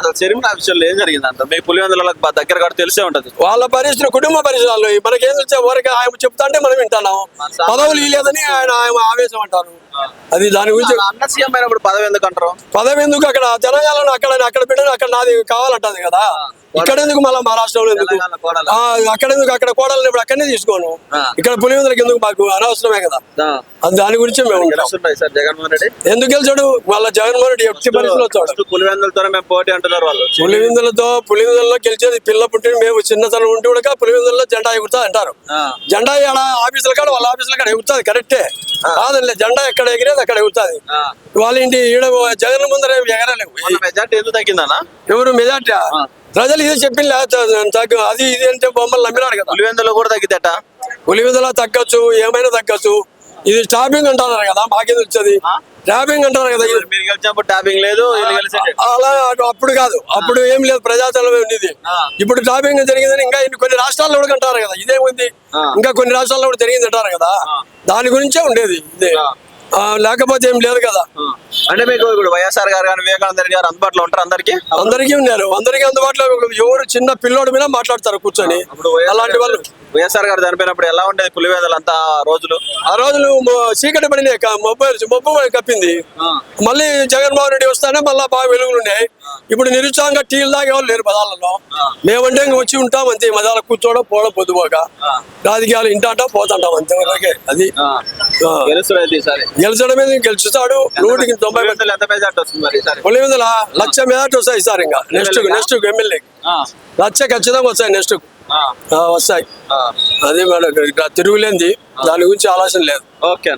అసలు చరిమిన విషయంలో ఏం జరిగిందంట? మీ పులివెందులకు దగ్గర కూడా తెలిసే ఉంటది. వాళ్ళ పరిస్థితులు, కుటుంబ పరిస్థితులు మనకేం వచ్చే ఊరికి ఆయన చెప్తా అంటే మనం వింటున్నాం. పదవులు ఇవ్వలేదని ఆయన ఆవేశం అంటారు. అది దాని గురించి. అన్న సీఎం అయినప్పుడు పదవి ఎందుకు అంటారు? పదవి ఎందుకు? అక్కడ తెలంగాణలో అక్కడ పెట్టిన అక్కడ నాది కావాలంటది కదా. ఇక్కడ ఎందుకు మళ్ళీ మా రాష్ట్రంలో ఎందుకు? అక్కడ ఎందుకు? అక్కడ కోడలు ఇప్పుడు అక్కడనే తీసుకోను. ఇక్కడ పులివెందులకు ఎందుకు? మాకు అనవసరమే కదా. అది దాని గురించి మేము జగన్మోహన్ రెడ్డి ఎందుకు గెలిచాడు? మళ్ళీ జగన్మోహన్ రెడ్డి ఎట్టి పరిస్థితులు వచ్చాడు. పులివెందులతో మేము పోటీ అంటున్నారు వాళ్ళు. పులివెందులలో గెలిచేది పిల్ల పుట్టిన మేము చిన్నతనం ఉంటే కూడా పులివెందులలో జెండా ఎగురుతుంది అంటారు. జెండా ఆఫీసుల కాడ వాళ్ళ ఆఫీసుల కాడ ఎగురుతుంది, కరెక్టే కాదండి. జెండా ఎక్కడ ఎగిరేది అక్కడ ఎగురుతుంది. వాళ్ళ ఇంటి ఈడ జగన్ ముందర ఎగరలేవు. మెజార్టీ ఎందుకు తగ్గిందన్నా? ఎవరు మెజార్టీ? ప్రజలు ఇది చెప్పింది అది ఇది అంటే బొమ్మలు నమ్మినారు కదా. పులివెందులో కూడా తగ్గితేట. పులివెందులో తగ్గచ్చు, ఏమైనా తగ్గచ్చు. ఇది టాపింగ్ అంటారు కదా, మాకేది వచ్చేది టాపింగ్ అంటారు కదా. మీరు గెలిచినప్పుడు టాపింగ్ లేదు, అలా అప్పుడు కాదు, అప్పుడు ఏం లేదు, ప్రజాతలం ఉండేది. ఇప్పుడు టాపింగ్ జరిగిందని ఇంకా కొన్ని రాష్ట్రాల్లో కూడా అంటారు కదా. ఇదేముంది, ఇంకా కొన్ని రాష్ట్రాల్లో కూడా జరిగింది అంటారు కదా. దాని గురించే ఉండేది ఇదే, లేకపోతే ఏం లేదు కదా. అంటే మీకు ఇప్పుడు వైఎస్ఆర్ గారు కానీ వివేకానంద రెడ్డి గారు అందుబాటులో ఉంటారు? అందరికీ ఉన్నారు, అందరికీ అందుబాటులో. ఎవరు చిన్న పిల్లోడి మీద మాట్లాడతారు కూర్చొని. అలాంటి వాళ్ళు. వైఎస్ఆర్ గారు చనిపోయినప్పుడు ఎలా ఉండేది పులివెందులు అంతా రోజులు? ఆ రోజులు చీకటి పడినాయి, మబ్బు కప్పింది. మళ్ళీ జగన్మోహన్ రెడ్డి వస్తానే మళ్ళీ బాగా వెలుగులు ఉన్నాయి. ఇప్పుడు నిరుత్సాహంగా టీలు దాకా ఎవరు లేరు పదాలలో. మేమంటే ఇంక వచ్చి ఉంటాం అంతే, మదాల కూర్చోవడం పోవడం పొద్దుపోక రాజకీయాలు ఇంటా పోతుంటాం అంతవరకే. అది గెలిచడమే గెలుచుతాడు. 190 ఎంత మెజార్టీ వస్తుంది మరి? పులివెందుల 1,00,000 మెజార్టీ వస్తాయి ఈసారి. ఇంకా నెక్స్ట్ ఎమ్మెల్యే 1,00,000 ఖచ్చితంగా వస్తాయి. నెక్స్ట్ వస్తాయి. అదే మేడం, తిరుగులేంది, దాని గురించి ఆలోచన లేదు. ఓకే.